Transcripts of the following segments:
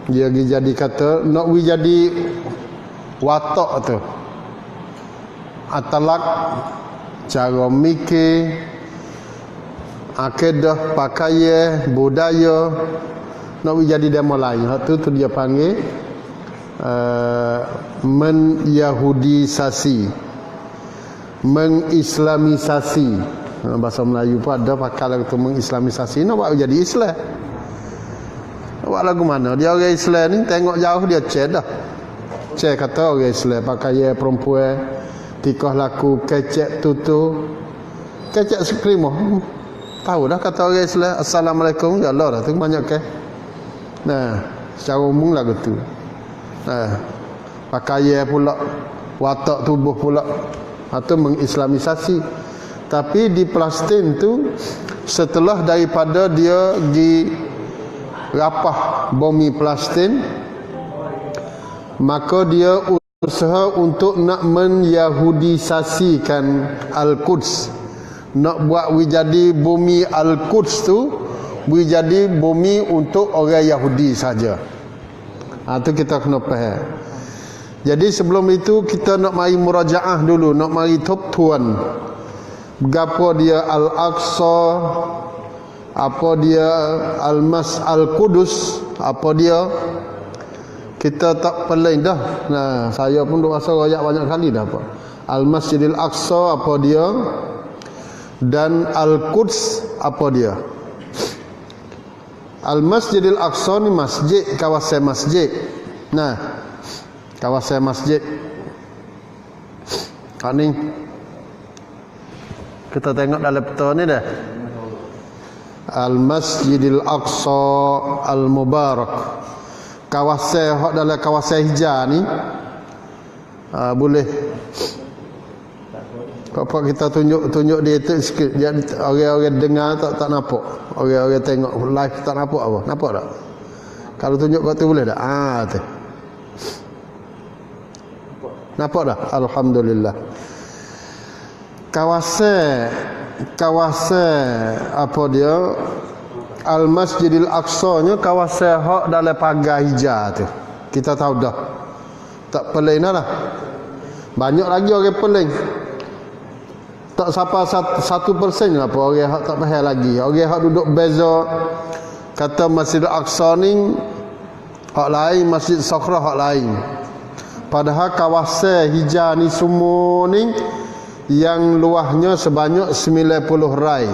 Dia pergi jadi kata nak pergi jadi watak tu. Atalak, cara mikir, akidah, pakaian, budaya, nak pergi jadi demo lain. Hak tu dia panggil menyahudisasi, mengislamisasi. Bahasa Melayu pun ada pakai lagu tu, mengislamisasi. Nak buat jadi Islam. Nak buat lagu mana? Dia orang Islam ni tengok jauh dia cek dah. Cek kata orang Islam pakai perempuan, tikah laku kecek tutu, kecek sekrimah. Tahu dah kata orang Islam assalamualaikum ya Allah dah tu banyak ke. Nah, secara umum lagu tu. Nah, pakai pula, watak tubuh pula. Atau mengislamisasi. Tapi di Palestin tu setelah daripada dia di rapah bumi Palestin, maka dia usaha untuk nak menyahudisasikan Al-Quds, nak buat jadi bumi Al-Quds tu jadi bumi untuk orang Yahudi saja. Itu kita kena faham. Jadi sebelum itu kita nak mari murajaah dulu, nak mari top tuan. Gapo dia Al-Aqsa, apa dia Al-Qudus, apa dia, kita tak peling dah. Nah, saya pun duk rasa royak banyak kali dah apa. Al-Masjidil Aqsa apa dia, dan Al-Quds apa dia. Al-Masjidil Aqsa ni masjid, kawasan masjid. Nah, kawasan masjid. Ni kita tengok dalam peta ni dah. Al-Masjidil Aqsa Al-Mubarak. Kawasan hak dalam kawasan hijau ni boleh apa kita tunjuk dia tu sikit. Jadi orang-orang dengar tak nampak. Orang-orang tengok live tak nampak apa. Nampak tak? Kalau tunjuk kat tu boleh tak? Tu. Nampak dah? Alhamdulillah. Kawasan apa dia, Al-Masjidil Aqsa-nya kawasan hak dalam pagar hijau tu. Kita tahu dah. Tak peling dah. Banyak lagi orang peling. Tak sampai 1% apa orang hak tak faham lagi. Orang hak duduk beza kata Masjidil Aqsa ni hak lain, Masjid Sakrah hak lain. Padahal kawasan hijau ni semua ni yang luahnya sebanyak 90 rai.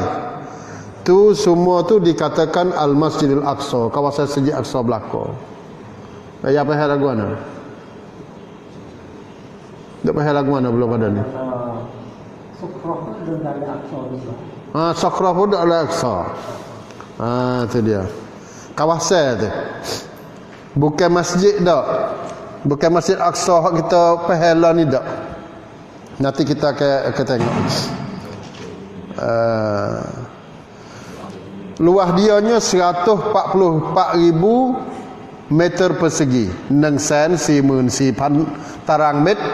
Tu semua tu dikatakan Al-Masjidil Aqsa, kawasan Masjid Aqsa belakang. Ya apa hal lagu mana? Tak faham lagu mana belum ada ni. Sakrah pun dari Aqsa juga. Sakrah pun dari Aqsa. Tu dia. Kawasan tu. Bukan masjid dak. Bukan Masjid Aqsa hak kita faham lah ni dak. Nanti kita akan tengok. Luah dianya 144,000 meter persegi. 140,000 ตารางเมตร.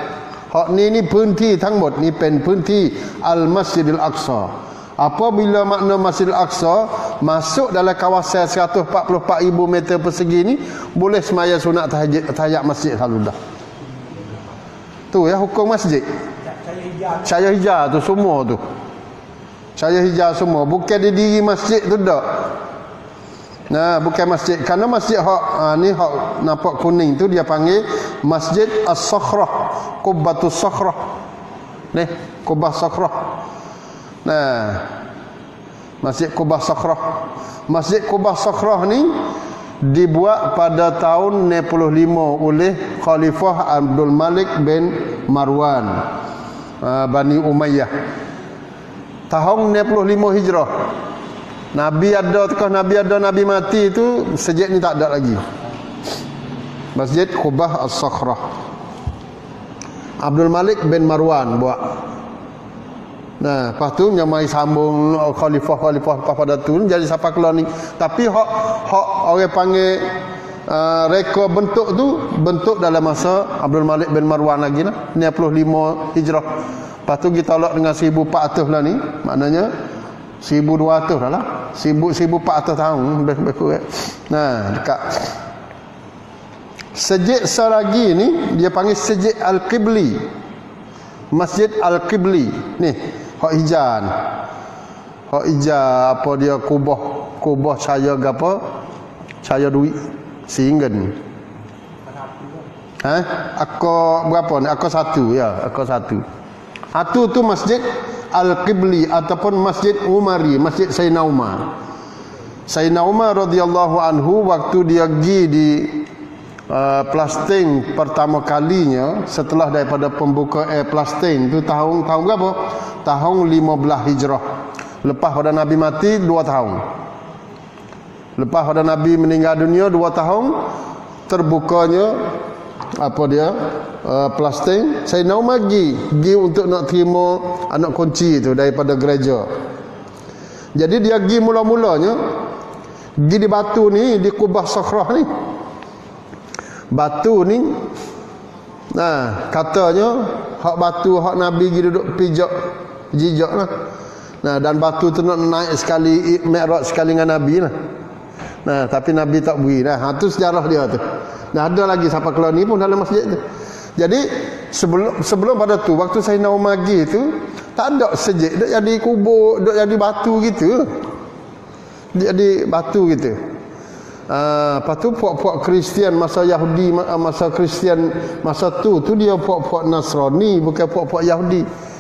Hak niพื้นที่ทั้งหมดนี่เป็นพื้นที่ Al-Masjidil Aqsa. Apabila makna Masjidil Aqsa masuk dalam kawasan 144,000 meter persegi ni, boleh semaya sunat tahajud masjid selalu dah. Tu ya hukum masjid. Cahaya hijau tu semua tu. Cahaya hijau semua. Bukan di diri masjid tu dak. Nah, bukan masjid. Karena masjid hak ni hak nampak kuning tu dia panggil Masjid As-Sakhrah, Qubbatus Sakhrah. Ni, Qubbah Sakhrah. Nah, Masjid Qubbah Sakhrah. Masjid Qubbah Sakhrah ni dibuat pada tahun 65 oleh Khalifah Abdul Malik bin Marwan, Bani Umayyah. Tahun 65 Hijrah. Nabi ada Nabi mati tu, sejak ni tak ada lagi. Masjid Qubbah As-Sakhrah. Abdul Malik bin Marwan buat. Nah, lepas tu yang mai sambung khalifah pada tu jadi siapa keluar ni. Tapi hak orang panggil reka bentuk tu bentuk dalam masa Abdul Malik bin Marwan lagi lah, 65 Hijrah. Lepas tu kita tolak dengan 1400 lah ni, maknanya 1200 dah lah. 1400 tahun lebih kurang. Nah, dekat. Sejid selagi ni dia panggil Sejid Al-Qibli. Masjid Al-Qibli. Ni, hak hijan. Hak hijau apa dia kubah cahaya gapo? Cahaya duit singgen. Aku berapa ni? Aku satu ya, aku satu. Satu tu Masjid Al-Qibli ataupun Masjid Umari, Masjid Sayyidina Umar. Sayyidina Umar radhiyallahu anhu waktu dia pergi di Palestin pertama kalinya setelah daripada pembuka Palestin tu tahun berapa? Tahun 15 Hijrah. Lepas pada Nabi mati 2 tahun. Lepas pada Nabi meninggal dunia 2 tahun, terbukanya apa dia Palestin. Sayyidina Umar pergi untuk nak terima anak kunci itu daripada gereja. Jadi dia pergi mula-mulanya pergi di batu ni, di Kubah Sakhrah ni. Batu ni, nah katanya hak batu hak Nabi pergi duduk pijak jijak lah. Nah, dan batu tu nak naik sekali Mi'raj sekali dengan Nabi lah. Nah, tapi Nabi tak beri dah. Itu sejarah dia tu. Nah, ada lagi siapa keluar ni pun dalam masjid tu. Jadi sebelum pada tu waktu Sayyidina Umar pergi tu tak ada sejid, duk jadi kubur, duk jadi batu gitu. Jadi batu gitu. Lepas tu puak-puak Kristian masa Yahudi, masa Kristian masa tu dia puak-puak Nasrani, bukan puak-puak Yahudi.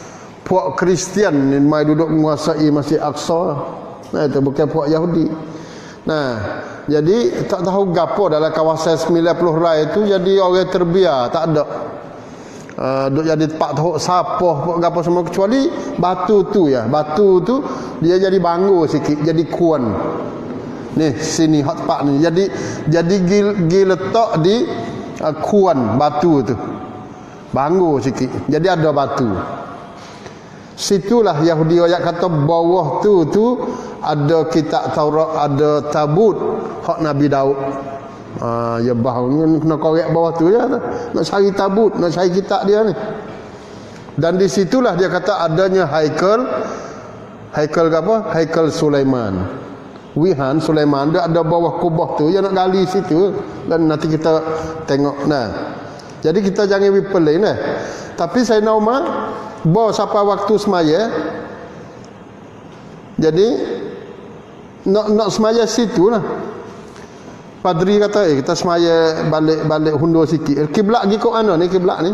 Puak Kristian ni mai duduk menguasai Masjid Aqsa. Nah, itu bukan puak Yahudi. Nah, jadi tak tahu gapo dalam kawasan 90 rai itu jadi orang terbiar, tak ada. Duk jadi tempat teruk sapah gapo semua kecuali batu tu ya. Batu tu dia jadi banggur sikit, jadi kuan. Ni sini hot tempat ni. Jadi gil letak di kuan batu tu. Banggur sikit. Jadi ada batu. Situlah Yahudi ayat kata bawah tu ada kitab Taurat, ada tabut hak Nabi Daud. Ya bahunya kena korek bawah tu ya. Nak cari tabut, nak cari kitab dia ni. Dan di situlah dia kata adanya haikal apa? Haikal Sulaiman. Wihan Sulaiman dia ada bawah kubah tu, dia nak gali situ dan nanti kita tengok. Nah. Jadi kita jangan pelai nah. Tapi Sayyidina Umar bawa sampai waktu semaya. Jadi nak semaya situ lah. Padri kata kita semaya balik hundur sikit. Kiblat gi kok ana ni kiblat ni.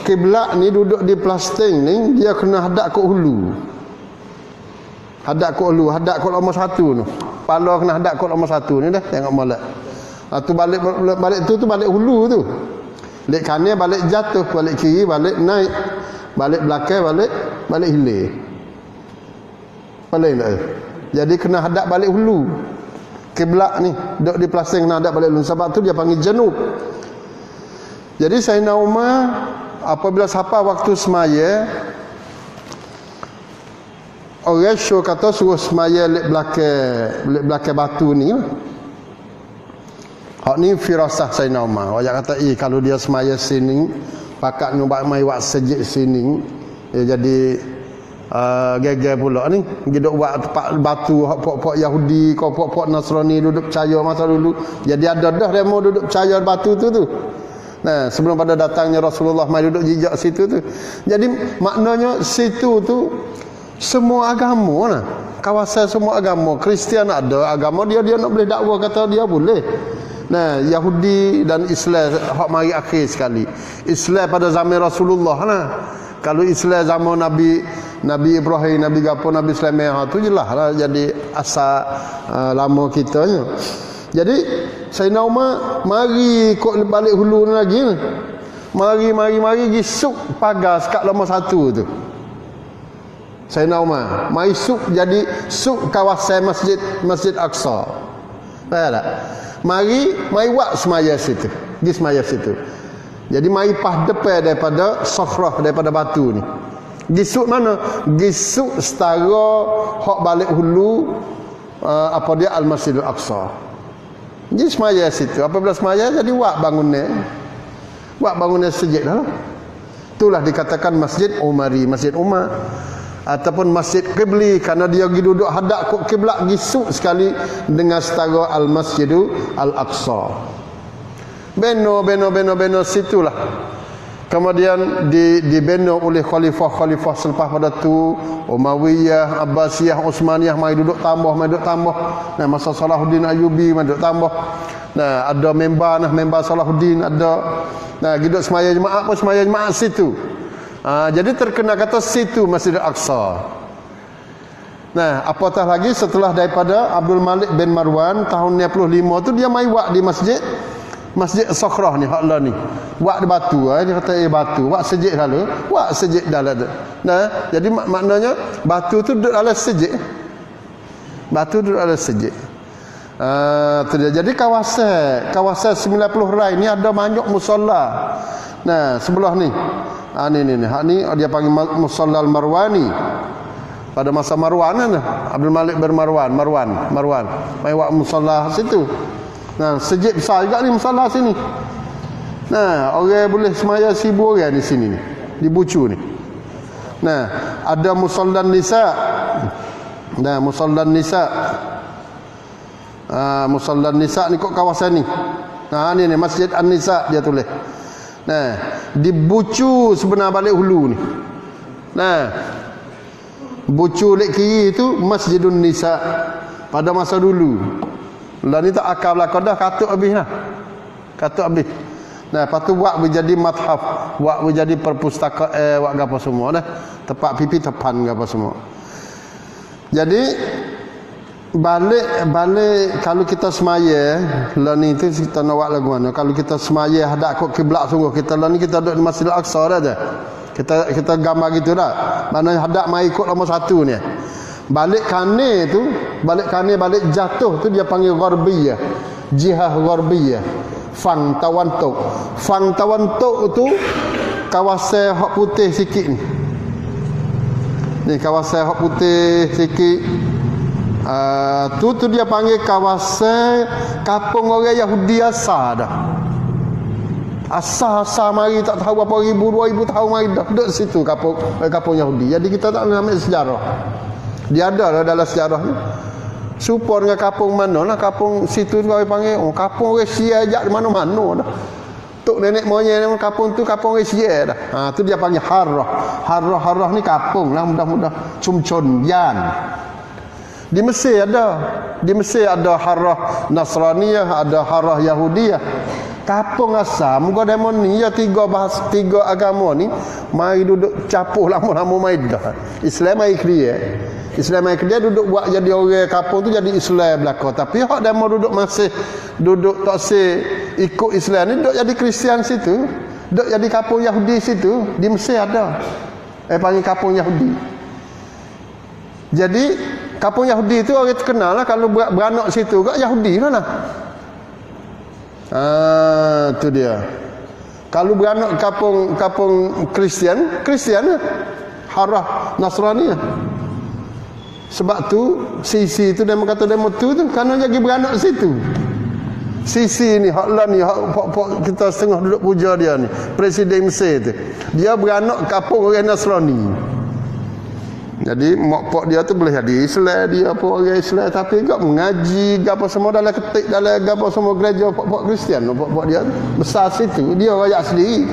Kiblat ni duduk di Palestin ni dia kena hadap ke hulu. Hadap ke hulu, hadap ke nombor 1 tu. Pala kena hadap ke nombor 1 ni dah tengok molek. Tu balik tu balik hulu tu. Lek kanan balik jatuh, balik kiri balik naik, balik belakang balik hilir. Paling tak? Jadi kena hadap balik hulu. Kiblat ni duduk di Palestin kena hadap balik hulu. Sebab tu dia panggil janub. Jadi Sayyidina Umar apabila sampai waktu semaya, orang syur kata suruh semaya lek belakang batu ni. Hak ni firasah Sayyidina Umar. Orang kata kalau dia semaya sini pakat nubat mai wak sejid sini dia jadi geger pula ni. Duduk buat tempat batu hak pok-pok Yahudi, kau pok-pok Nasrani duduk percaya masa dulu. Jadi ada dah dia mau duduk percaya batu tu. Nah, sebelum pada datangnya Rasulullah mai duduk jejak situ tu. Jadi maknanya situ tu semua agama lah. Kawasan semua agama. Kristian ada agama dia nak boleh dakwah kata dia boleh. Nah, Yahudi dan Islam hak mari akhir sekali. Islam pada zaman Rasulullah lah. Kalau Islam zaman Nabi Ibrahim, Nabi Gapo, Nabi Sulaiman tu jelas lah jadi asal lama kitanya. Jadi Sayyidina Umar mari kok balik hulu ni lagi ni. Mari pergi suk pagar sekat nombor 1 tu. Sayyidina Umar mari suk jadi suk kawasan Masjid Aqsa. Faham tak? Mari buat semaya situ. Di semaya situ. Jadi mari pas depan daripada Sakhrah, daripada batu ni. Gisuk mana? Gisuk setara hak balik hulu apa dia Al-Masjidil Aqsa. Jadi semaya situ. Apabila semaya jadi buat bangunan sejid dah lah. Itulah dikatakan Masjid Umari, Masjid Umar ataupun Masjid Qibli kerana dia pergi duduk hadap kiblat gisuk sekali dengan setara Al-Masjidul Al-Aqsa. Beno situlah. Kemudian dibina oleh khalifah selepas pada tu, Umayyah, Abbasiyah, Utsmaniyah mai duduk tambah. Nah, masa Salahuddin Ayyubi mai duduk tambah. Nah, ada member Salahuddin ada. Nah, duduk semaya jemaah situ. Jadi terkena kata situ Masjid Al-Aqsa. Nah, apatah lagi setelah daripada Abdul Malik bin Marwan tahun 95 tu dia mai wak di Masjid Sakhrah ni, hak lah ni. Wak di batu, dia kata batu, wak sejik lalu, wak sejik dalam tu. Nah, jadi maknanya batu tu duduk dalam sejik. Batu duduk dalam sejik. Tu dia. Jadi kawasan 90 rai ni ada banyak musalla. Nah, sebelah ni. Ni. Hak ni dia panggil Musalla Al-Marwani. Pada masa Marwan kan, Abdul Malik bin Marwan. Mai wak musalla situ. Nah, sejik besar juga ni musalla sini. Nah, orang boleh semaya 1000 orang di sini ni, di Bucu ni. Nah, ada Musallan Nisa. Nah, Musallan Nisa. Musallan Nisa ni kok kawasan ni. Nah, ni Masjid An-Nisa dia tulis. Nah, di Bucu sebenar balik hulu ni. Nah, Bucu lek kiri tu Masjidun Nisa pada masa dulu. Lah ni tak akal belakang dah katuk habis lah. Katuk habis. Nah, lepas tu buat menjadi mathaf, buat menjadi perpustakaan, buat apa semua dah. Tempat pipi tepan apa semua. Jadi balik kalau kita semaya, lah ni tu kita nak buat lagu mana. Kalau kita semaya hadap kok kiblat sungguh, kita lah ni kita duduk di Masjidil Aqsa dah je. Kita gambar gitu dah. Maknanya hadap mai ikut nombor 1 ni. Balik jatuh tu dia panggil Gharbiyah. Jihah Gharbiyah. Fang Tawantuk tu kawasan hak putih sikit ni. Ni kawasan hak putih sikit. Tu dia panggil kawasan kampung orang Yahudi asal dah. Asal mari tak tahu berapa ribu 2000 tahun mari dah duduk situ kampung Yahudi. Jadi kita tak ambil sejarah. Dia ada lah dalam sejarah ni. Supaya dengan kampung mana lah, kampung situ tu kami panggil, kampung orang Syiah ajak di mana-mana dah. Tok nenek moyang kampung tu kampung orang Syiah dah. Tu dia panggil Harrah ni kampung lah, mudah-mudah Cumcon Yan. Di Mesir ada Harrah Nasraniyah, ada Harrah Yahudiyah. Kampung asal muka demo ni ya tiga agama ni mari duduk capuh lama-lama mai dah. Islam mai dia duduk buat jadi orang kampung tu jadi Islam belaka. Tapi hak demo duduk masih duduk tak ikut Islam ni duduk jadi Kristian situ, duduk jadi kampung Yahudi situ. Di Mesir ada. Panggil kampung Yahudi. Jadi kampung Yahudi tu orang terkenal lah kalau beranak situ kat Yahudi lah. Tu dia. Kalau beranak kampung Kristian lah. Harrah Nasrani lah. Sebab tu Sisi tu dia kata demo tu kerana jadi beranak situ. Sisi ni hak lah ni hak kita setengah duduk puja dia ni. Presiden Mesir tu. Dia beranak kampung orang Nasrani. Jadi mak pak dia tu boleh jadi Islam, dia apa orang Islam tapi enggak mengaji apa semua dalam ketik dalam apa semua gereja pak Kristian. Pak dia besar situ, dia rakyat sendiri.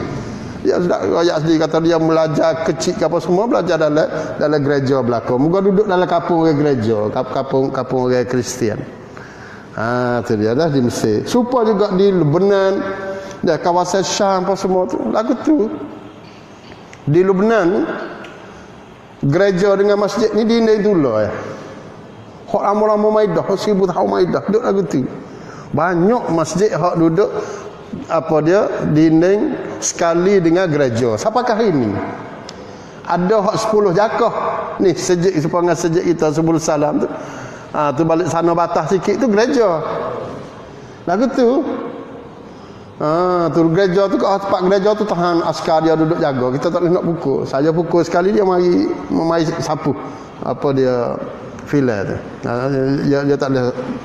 Dia rakyat sendiri kata dia belajar kecil apa semua belajar dalam gereja belakang. Muka duduk dalam kampung orang gereja, kampung orang Kristian. Tu dia dah di Mesir. Supaya juga di Lebanon, dan kawasan Syam apa semua tu. Lagu tu di Lebanon gereja dengan masjid ni dinding dulu hak lama-lama maidah, hak 1000 tahun maidah duduk lagu tu. Banyak masjid hak duduk dinding sekali dengan gereja. Siapakah ini? Ada hak 10 jakah ni sejik sepanjang sejik kita sebelum salam tu. Tu balik sana batas sikit tu gereja. Lagu tu tu gereja tu kat tempat gereja tu tahan askar dia duduk jaga. Kita tak boleh nak pukul. Saja pukul sekali dia mari sapu. Apa dia filah tu. Dia tak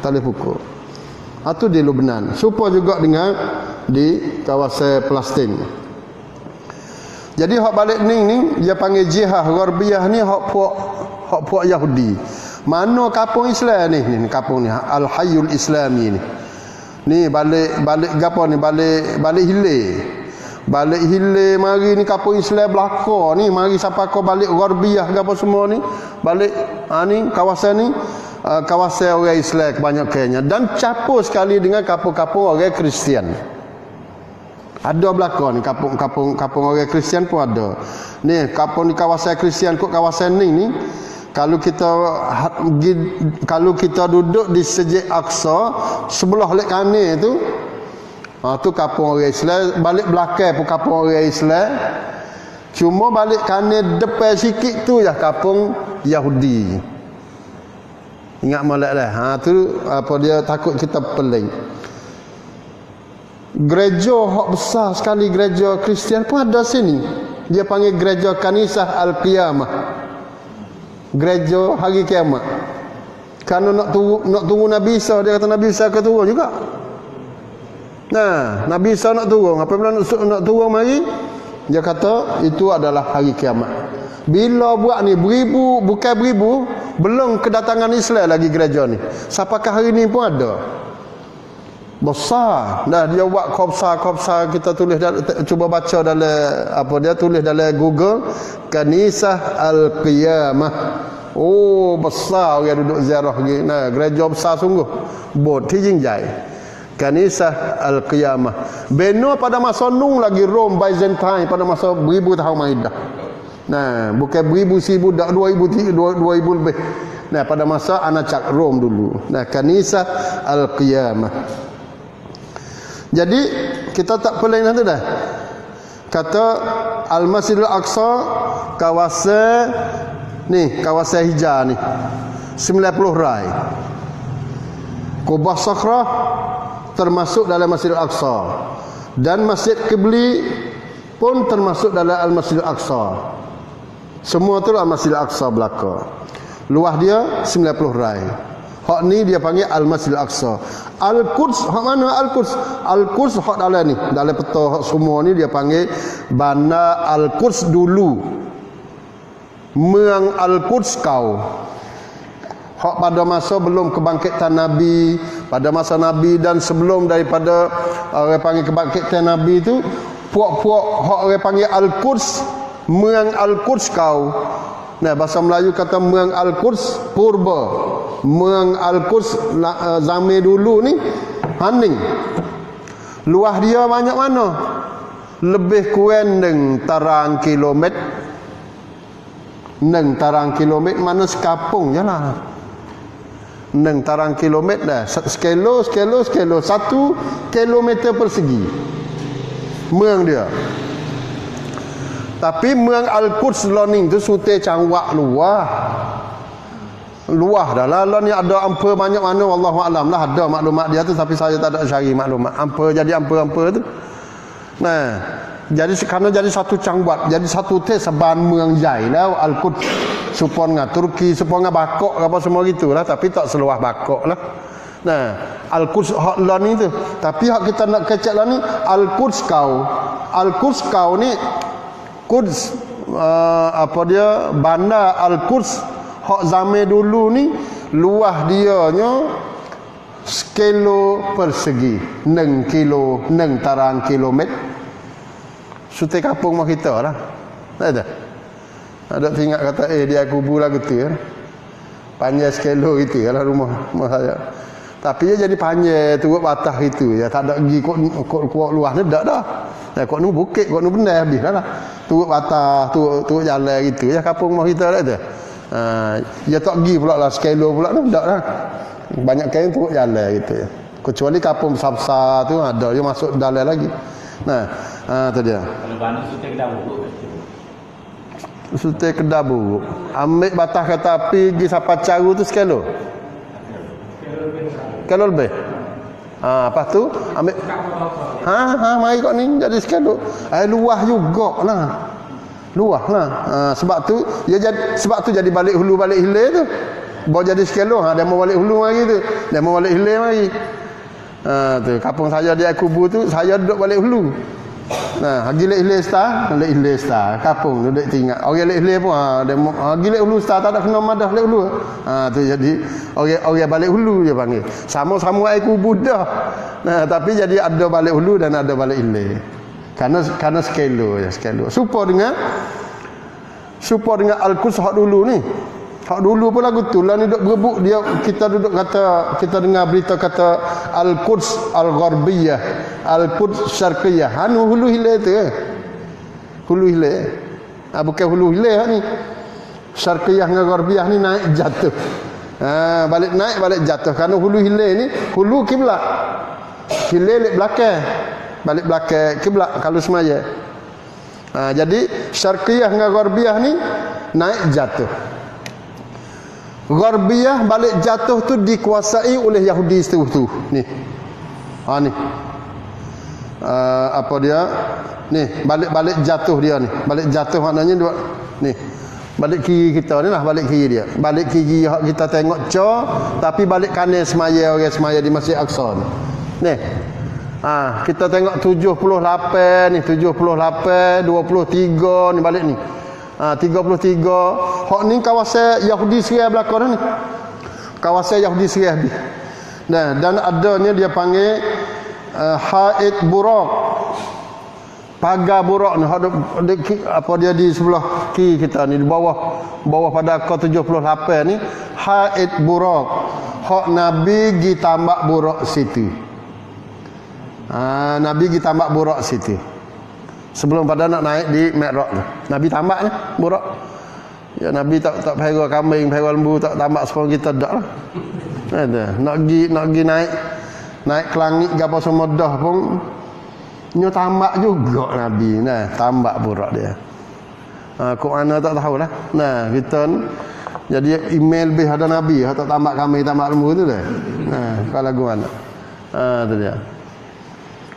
boleh pukul. Tu di Lebanon. Supaya juga dengan di kawasan Palestin. Jadi hak balik ni dia panggil jihah Gharbiyah ni hak puak Yahudi. Mana kampung Islam ni kampung ni Al-Hayyul Islami ni. Ni balik gapo ni, balik hilir. Balik hilir mari ni kampung Islam belaka ni, mari sampai kau balik Gharbiah gapo semua ni. Balik ni kawasan ni kawasan orang Islam kebanyakannya, dan campur sekali dengan kampung-kampung orang Kristian. Ada belaka ni kampung orang Kristian pun ada. Ni kampung di kawasan Kristian kot kawasan ni kalau kita duduk di Masjid Aqsa sebelah lek kanan tu, tu kampung orang Islam. Balik belakang pun kampung orang Islam. Cuma balik kanan depan sikit tu ya kampung Yahudi. Ingat molek dah. Tu apa dia takut kita pelik. Gereja hak besar sekali, gereja Kristian pun ada sini. Dia panggil gereja Kanisah Al-Qiyamah. Gereja hari kiamat. Kerana nak tunggu Nabi Isa, dia kata Nabi Isa akan turun juga. Nah, Nabi Isa nak turun. Apabila nak turun mari, dia kata itu adalah hari kiamat. Bila buat ni beribu, bukan beribu, belum kedatangan Islam lagi gereja ni. Sampakah hari ni pun ada. Besar. Dah dia buat kopsa kita tulis cuba baca dalam apa dia tulis dalam Google, Kanisah Al-Qiyamah. Oh, besar orang duduk ziarah lagi. Nah, gereja besar sungguh. Bot Tijingjai. Kanisah Al-Qiyamah. Beno pada masa Nung lagi Rom Byzantine pada masa 1000 tahun Maidah. Nah, bukan 1000 dak 2000 lebih. Nah, pada masa Anacak Rom dulu. Nah, Kanisah Al-Qiyamah. Jadi kita tak pelik nanti dah. Kata Al-Masjidil Aqsa kawasan ni, kawasan hijau ni 90 rai. Kubah Sakhrah termasuk dalam Masjidil Aqsa, dan Masjid Qibli pun termasuk dalam Al-Masjidil Aqsa. Semua tu Al-Masjidil Aqsa belaka. Luas dia 90 rai. Hak ni dia panggil Al-Masjidil Aqsa. Al-Quds, hak mana Al-Quds? Al-Quds hak dalam ni, dalam peta hak semua ni dia panggil Bana Al-Quds dulu. Meang Al-Quds kau. Hak pada masa belum kebangkitan Nabi, pada masa Nabi dan sebelum daripada orang panggil kebangkitan Nabi tu, puak-puak hak orang panggil Al-Quds, Meang Al-Quds kau. Nah, bahasa Melayu kata Meang Al-Quds purba. Meang Al-Quds zaman dulu ni Haning. Luas dia banyak mana? Lebih kurang 6 tarang kilometer. 6 tarang kilometer mana sekapung je lah. 6 tarang kilometer dah. Skelo 1 kilometer persegi. Meang dia. Tapi Meang Al-Quds Loning tu sute cangwak luah. Luah dah lah. Ni ada ampa banyak mana wallahu alam lah, ada maklumat dia tu, tapi saya tak ada cari maklumat. Ampa jadi ampa tu. Nah, jadi kerana jadi satu cangwat, jadi satu tes seban Meang Jai lah Al-Quds. Supon ngah Turki, supon ngah Bakok apa semua gitulah, tapi tak seluas Bakok lah. Nah, Al-Quds hak lah ni tu. Tapi hak kita nak kecek lah ni Al-Quds kau. Al-Quds kau ni Quds apa dia bandar Al-Quds hak zaman dulu ni luah dianya sekilo persegi, 6 tarang kilometer. Sute kampung mah kita lah. Tak ada. Ada tinggal kata dia kubur lah gitu kan. Panjang sekilo gitu lah rumah saya. Tapi dia jadi panjang turut batas gitu ya, tak ada pergi kok luas ni dak dah. Ya kok nu bukit, kok nu benda habis dah lah. Turut batas, turut jalan gitu ya kampung mah kita dah tu. Ya tak pergi pula lah sekilo pula tu dak dah. Banyak kain turut jalan gitu ya. Kecuali kampung besar-besar tu ada dia masuk dalam lagi. Nah, tu dia. Kalau Bandung Sute Kedabu. Sute Kedabu. Ambil batas kereta api pergi sampai Caru tu sekilo. Sekilo lebih. Lepas tu ambil mari kau ni jadi sekilo. Luah jugalah. Luah lah. Sebab tu jadi balik hulu balik hilir tu. Bawa jadi sekilo. Dia mau balik hulu mari tu. Dia mau balik hilir mari. Tu kampung saya dia kubur tu, saya duduk balik hulu. Nah, gile star, le star, kapung duduk tinggal. Orang le pun demo gile ulu star tak ada kena madah le ulu. Tu jadi orang balik hulu dia panggil. Sama-sama air kubur dah. Nah, tapi jadi ada balik hulu dan ada balik ile. Karena skelo ya, skelo. Supaya dengan Al-Quds hak dulu ni. Hak dulu pun lagu tu lah ni duk berebut dia, kita duduk kata, kita dengar berita kata Al-Quds Al-Gharbiyah, Al-Quds Syarqiyah. Anu hulu hilang tu hulu hilang. Bukan hulu hilang ni. Syarqiyah dengan Gharbiyah ni naik jatuh. Balik naik balik jatuh. Kerana hulu hilang ni hulu kiblat. Hilang lek belakang. Balik belakang kiblat kalau semaya. Jadi Syarqiyah dengan Gharbiyah ni naik jatuh. Gharbiyah balik jatuh tu dikuasai oleh Yahudi seterus tu. Ni. Ni. Apa dia? Ni, balik jatuh dia ni. Balik jatuh maknanya dua ni. Balik kiri kita ni lah, balik kiri dia. Balik kiri kita tengok tapi balik kanan semaya orang semaya di Masjid Aqsa ni. Ni. Kita tengok 78 ni, 78, 23 ni balik ni. 33. Hak ni kawasan Yahudi Serai belakang ni. Kawasan Yahudi Serai ni. Nah, dan adanya dia panggil Haid Burak. Pagar Burak ni apa dia di sebelah kiri kita ni, di bawah pada kau 78 ni Haid Burak. Hak Nabi gi tambak Burak situ. Nabi gi tambak Burak situ. Sebelum pada nak naik di Mi'raj tu. Nabi tambaknya Burak. Ya Nabi tak perhera kambing, perhera lembu, tak tambak sepuluh kita dak lah. Nak gi naik ke langit ke apa semua dah pun nyo tambak juga Nabi. Nah, tambak Burak dia. Kok mana tak tahulah. Nah, kita jadi email lebih ada Nabi, tak tambak kambing, tambak lembu tu dah. Nah, kalau gua mana. Tu dia.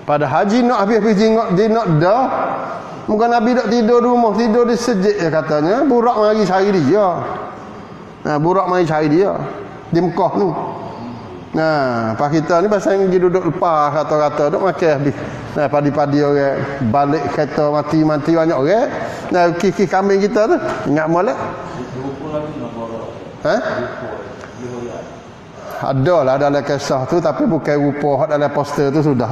Pada haji nak habis jengok dia nak dah. Bukan Nabi tak tidur di rumah, tidur di sejid ya katanya. Burak mari cari dia. Burak mari cari dia di Mekah tu. Pas kita ni pasal pergi duduk lepas kata-kata duk makan habis. Padi-padi orang balik kereta mati banyak orang. Kiki kambing kita tu ingat molek. Ada lah dalam kisah tu, tapi bukan rupa hak dalam poster tu sudah.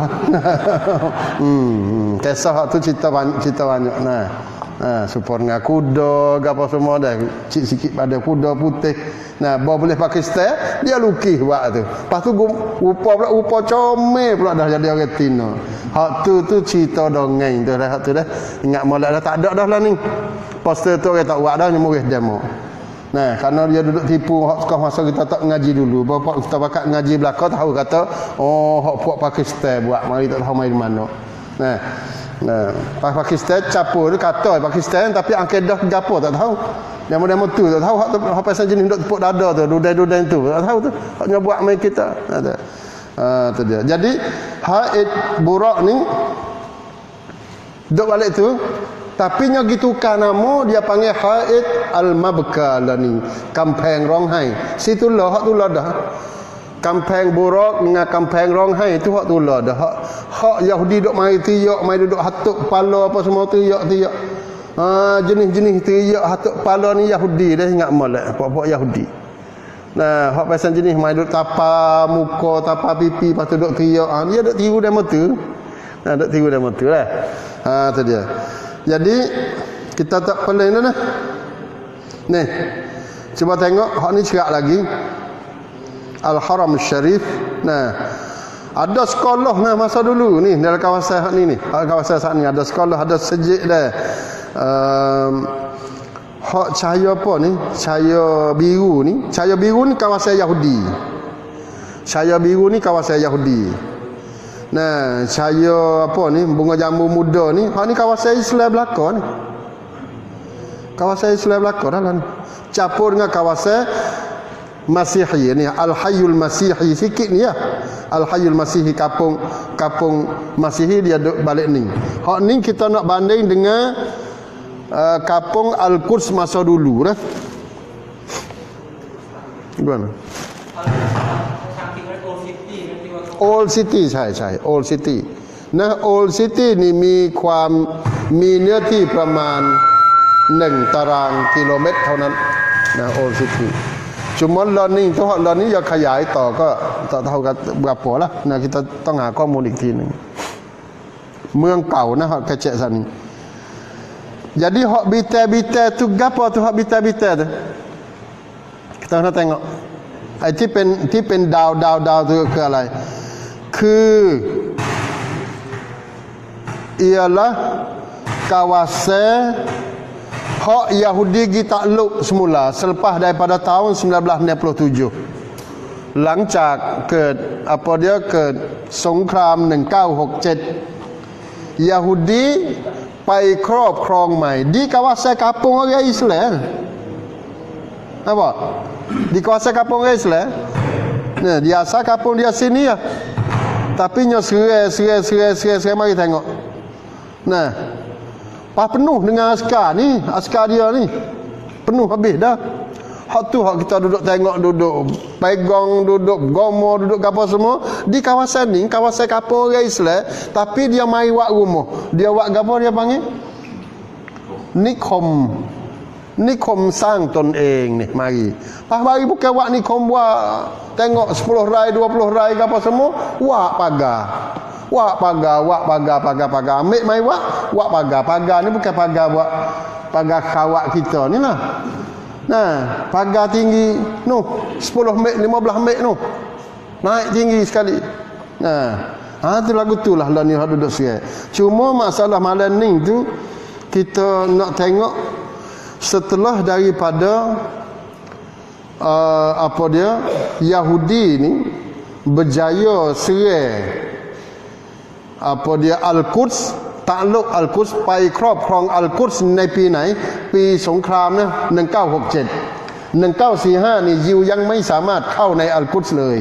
Kisah tu cerita banyak. Supaya dengan kuda apa semua dah sikit pada kuda putih. Bawa boleh Pakistan dia lukis buat tu. Lepas tu rupa comel pula dah jadi orang Tino. Hak tu cerita dongeng tu dah, hak tu dah. Ingat molek dah tak ada dah lah ni. Poster tu orang tak buat dah, nyemurih demo. Kerana dia duduk tipu hak masa kita tak ngaji dulu. Bapak kita bakat ngaji belakang tahu kata, hak puak Pakistan buat, mari tak tahu main mana. Pakistan capur dia kata Pakistan tapi angkedah gapo tak tahu. Demo-demo tu tak tahu hak pasal jenis duduk tepuk dada tu, dudai-dudai tu. Tak tahu tu. Haknya buat main kita. Tu dia. Jadi Haid Burak ni duduk balik tu. Tapi nya gitu kan nama dia panggil Haid Al-Mabkalani, kampeng Ronghai. Situlah hak tu lah dah. Kampeng Burak dengan kampeng Ronghai tu hak tu lah dah. Hak Yahudi duk mai tiyak, mai duduk hatuk kepala apa semua tiyak. Jenis-jenis tiyak hatuk kepala ni Yahudi dah ingat molek puak-puak Yahudi. Hak pasal jenis mai duduk tapa muka, tapa pipi, lepas tu duk tiyak. Dia duk tiru demo tu. Duk tiru demo tu lah. Tu dia. Jadi kita tak pelik dah. Ni. Cuba tengok hak ni cerak lagi. Al-Haram Syarif. Ada sekolah masa dulu ni dalam kawasan hak ni. Kawasan saat ni ada sekolah, ada sejid dah. Hak cahaya apa ni? Cahaya biru ni. Cahaya biru ni kawasan Yahudi. Cahaya biru ni kawasan Yahudi. Cahaya apa ni, bunga jambu muda ni, hak ni kawasan Islam belakang ni. Kawasan Islam belakang dah lah ni. Campur dengan kawasan Masihi ni, Al-Hayyul Masihi sikit ni ya. Al-Hayyul Masihi kapung Masihi dia duduk balik ni. Hak ni kita nak banding dengan kapung Al-Quds masa dulu dah. Gimana? Old City saya Old City. นะโอลซิตี้นี่มีเนื้อที่ประมาณ1 ตารางกิโลเมตรเท่านั้นนะโอลซิตี้cuma learning ถ้า learning อยากขยายต่อก็tak tahu berapa lah nah kita ต้องหาข้อมูลอีกทีนึงเมืองเก่านะฮะkecek sana jadi hak bitai-bitai tu gapo tu hak bitai-bitai tu kita nak tengokไอ้ที่เป็นดาวtuคืออะไรคือialah kawasan hak Yahudi kita takluk semula selepas daripada tahun 1967 หลังจากเกิดเกิดสงคราม1967 Yahudi ไปครอบครองใหม่ di kawasan kampung orang Islam apa di kawasan kampung orang Islam nah dia asal kampung dia sini ya tapi nyo serai mari tengok nah pas penuh dengan askar dia ni penuh habis dah hak tu hak kita duduk tengok duduk pegang duduk gomo duduk apa semua di kawasan ni kawasan kampung orang Islam tapi dia mai buat rumah dia buat apa dia panggilนิคมสร้างตนเองนี่mari pas mari bukan buat nikom buat tengok 10 rai 20 rai apa semua buat pagar ambil mai buat pagar ni bukan pagar buat pagar kawat kita ni lah nah pagar tinggi noh 10 meter 15 meter noh naik tinggi sekali nah tu lagu tu lah ni hak duduk serai cuma masalah malam ni tu kita nak tengok setelah daripada Yahudi ni berjaya serai Al-Quds takluk Al-Quds ไปครอบครอง Al-Quds ในปีไหนปีสงครามนะ1967 1945นี่ยิวยังไม่สามารถเข้าใน Al-Quds เลย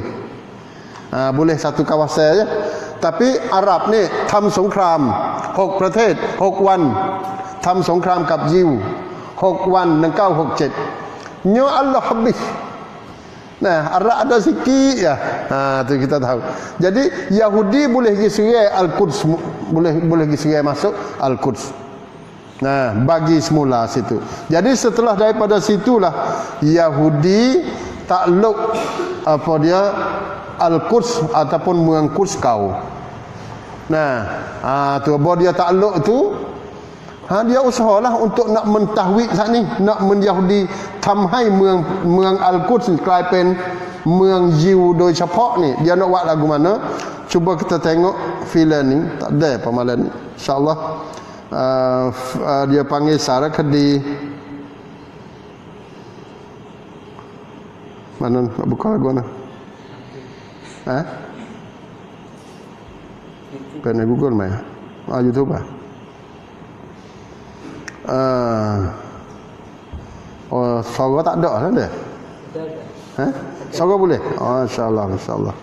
boleh satu kawasan je tapi Arab ni ทำสงคราม6ประเทศ6วันทำสงครามกับยิว6 วัน1967 nyo Allah habis nah Arab ada sikit ya tu kita tahu jadi Yahudi boleh pergi serai Al-Quds boleh pergi serai masuk Al-Quds nah bagi semula situ jadi setelah daripada situlah Yahudi takluk Al-Quds ataupun มือง Quds kau nah tu bahawa dia takluk tu dia usahalah untuk nak mentahwid saat ni nak men-Yahudi ทำให้เมือง Al-Quds กลายเป็นเมืองยิวโดยเฉพาะนี่ dia nak buat lagu mana cuba kita tengok filem ni tak ada pemalan ni insyaallah dia panggil Sara Kedi mana nak buka lagu mana Pernah Google mai YouTube Suara tak ada lah dia suara boleh insyaallah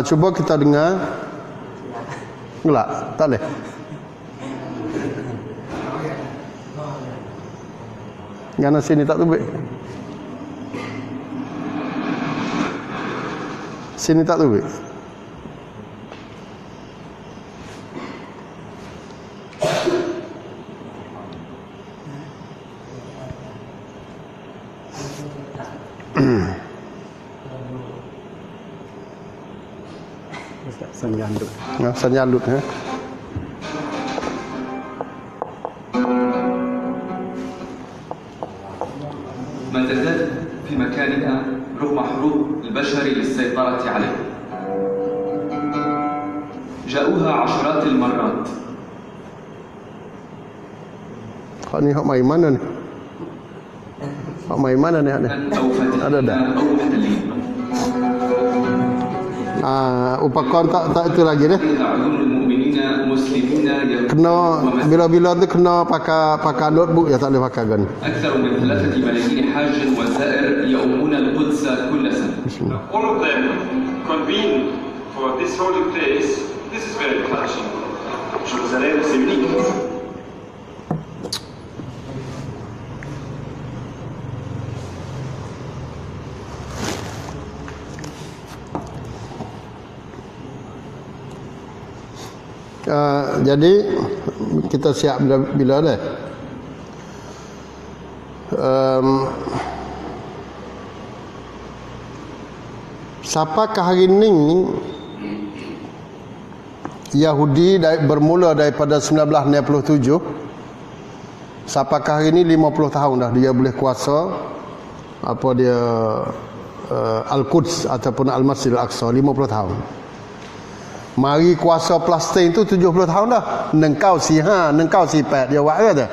cuba kita dengar enggak tak boleh Ngana sini tak tubik sini tak tubikสัญญาณหลุดฮะ ما تزال في مكانها رغم حروب البشر للسيطرة عليه جاءوها عشرات المرات ini hak mai mana ni hak mai mana ni ada upakan tak itu lagi deh kena bila-bila tu kena pakai notebook ya tak boleh pakai gun all of them convene for this holy place. This is very touching. Jérusalem c'est unique. Jadi kita siap bila dah. Siapakah hari ini Yahudi bermula daripada 1967? Siapakah hari ini 50 tahun dah dia boleh kuasa apa dia Al-Quds ataupun Al-Masjid Al-Aqsa, 50 tahun. Mari kuasa Palestin tu 70 tahun dah. Nengkau si pet dia buat kata.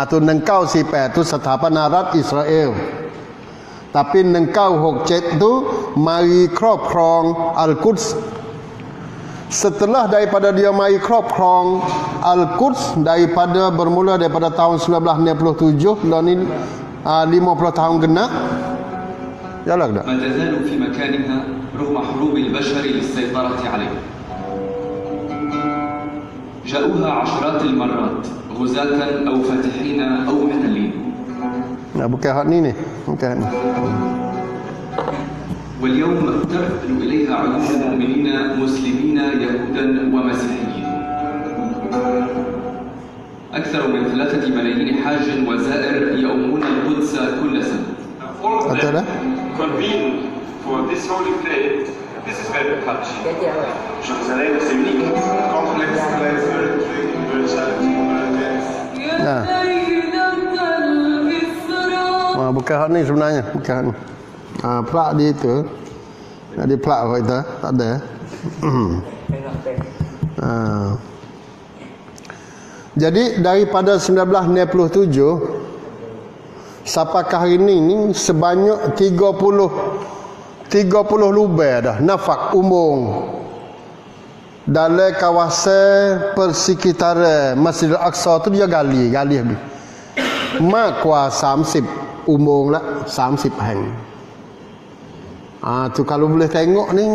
Tu nengkau si pet tu setapan Arab Israel. Tapi nengkau Hokcet tu mari krong Al-Quds. Setelah daripada dia mari krong Al-Quds bermula daripada tahun 1967 lah ni 50 tahun genap. Yalah dah. ما تزال في مكانها رغم حروب البشر للسيطرة عليه. جاءوها عشرات المرات غزاة أو فاتحين أو محتلين. Bukan hak ni. Bukan hak ni. واليوم ترسل إليها عيون المؤمنين مسلمين يهودا ومسيحيين. أكثر من 3 ملايين حاج وزائر يؤمون القدس كل سنة. All of them convene for this holy place. This is very touching. Jerusalem is unique. Complex place, very challenging. Bukan hak ni sebenarnya. Bukan hak ni. Plak dia itu. Ada plak apa kita? Tak ada. Jadi daripada 1967 siapakah hari ini sebanyak 30 lubang dah nafak umum dalam kawasan persekitaran Masjid Al-Aqsa tu dia gali habis. Mak kuasa 30 umum lah 30 hang. Tu kalau boleh tengok ni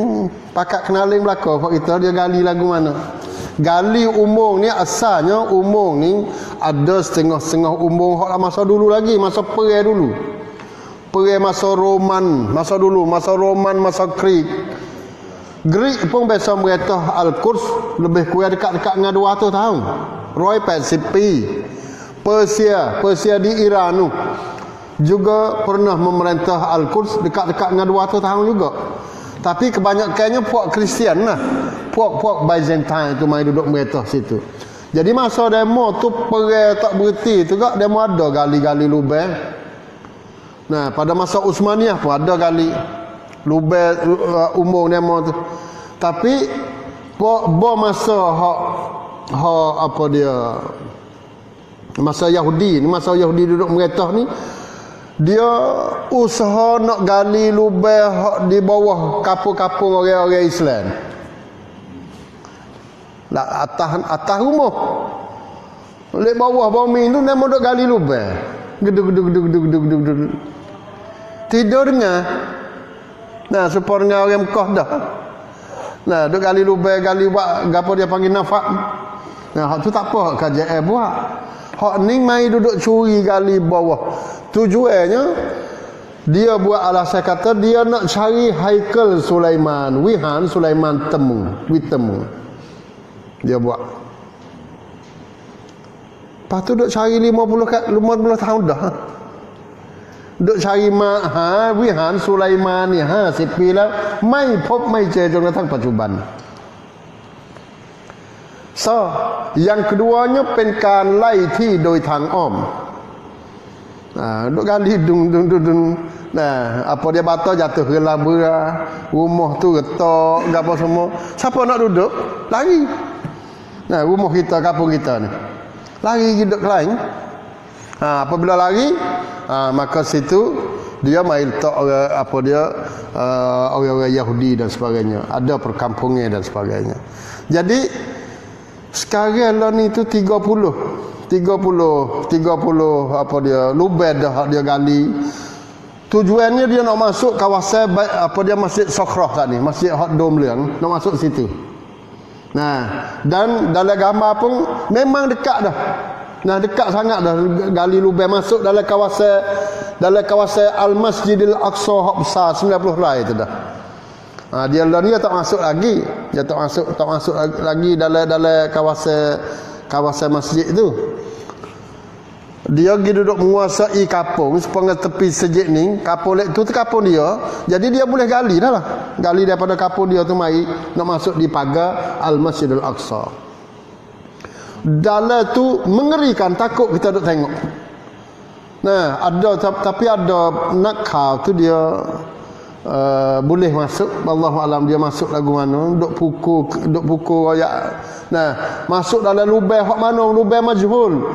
pakat kenalin belaka pak kita dia gali lagu mana. Gali umbung ni asalnya umbung ni ada setengah-setengah umbung hak masa dulu lagi, masa Perai dulu. Perai masa Roman, masa Greek. Greek pun biasa merintah Al-Quds lebih kurang dekat-dekat dengan 200 tahun. Roy Pacific. Persia di Iran tu juga pernah memerintah Al-Quds dekat-dekat dengan 200 tahun juga. Tapi kebanyakannya puak Kristian lah. Puak Byzantine tu main duduk merintah situ. Jadi masa demo tu Perai tak berhenti tu kak, demo ada gali-gali lubang. Nah, pada masa Utsmaniyah pun ada gali lubang umum demo tu. Tapi masa hak apa dia masa Yahudi duduk merintah ni, dia usaha nak gali lubang di bawah kapung-kapung orang-orang Islam. Lah atas rumah. Oleh bawah bumi tu nama duk gali lubang. Gedug. Tidur dengar. Nah, supaya dengan orang Mekah dah. Nah, duk gali lubang, gali buat gapo dia panggil nafak. Nah, hak tu tak apa KJL buat. Hak ni mai duduk curi gali bawah. Tujuannya dia buat alasan kata dia nak cari Haikal Sulaiman, Wihan Sulaiman temu. Dia buat. Lepas tu duk cari 50 tahun dah. Duk cari Wihan Sulaiman ni sipilah mai pop mai je jong datang pacuban. So, yang keduanyaเป็นการไล่ที่โดยทางอ้อม. Duk gali dung. Nah, apa dia bata jatuh ke labura, rumah tu retak, gapo semua. Siapa nak duduk? Lari. Nah, rumah kita, kampung kita ni. Lari hidup lain. Apabila lari, maka situ dia main letak orang-orang Yahudi dan sebagainya. Ada perkampungan dan sebagainya. Jadi sekarang lah ni tu 30 apa dia lubang dah dia gali. Tujuannya dia nak masuk kawasan apa dia Masjid Sokhrah tadi, Masjid Hot Dom Leang, nak masuk situ. Nah, dan dalam gambar pun memang dekat dah. Nah, dekat sangat dah gali lubang masuk dalam kawasan Al-Masjidil Aqsa hak besar 90 rai tu dah. Dia lah ni dia tak masuk lagi. Dia tak masuk lagi dalam kawasan masjid tu. Dia pergi duduk menguasai kapung sepengah tepi masjid ni. Kapung tu kapung dia. Jadi dia boleh gali dah lah. Gali daripada kapung dia tu mari nak masuk di pagar Al-Masjidil Aqsa. Dalam tu mengerikan, takut kita duduk tengok. Nah, tapi ada nakal tu dia boleh masuk. Wallahu alam dia masuk lagu mana, duk pukul royak. Nah, masuk dalam lubang hak mana, lubang majhul.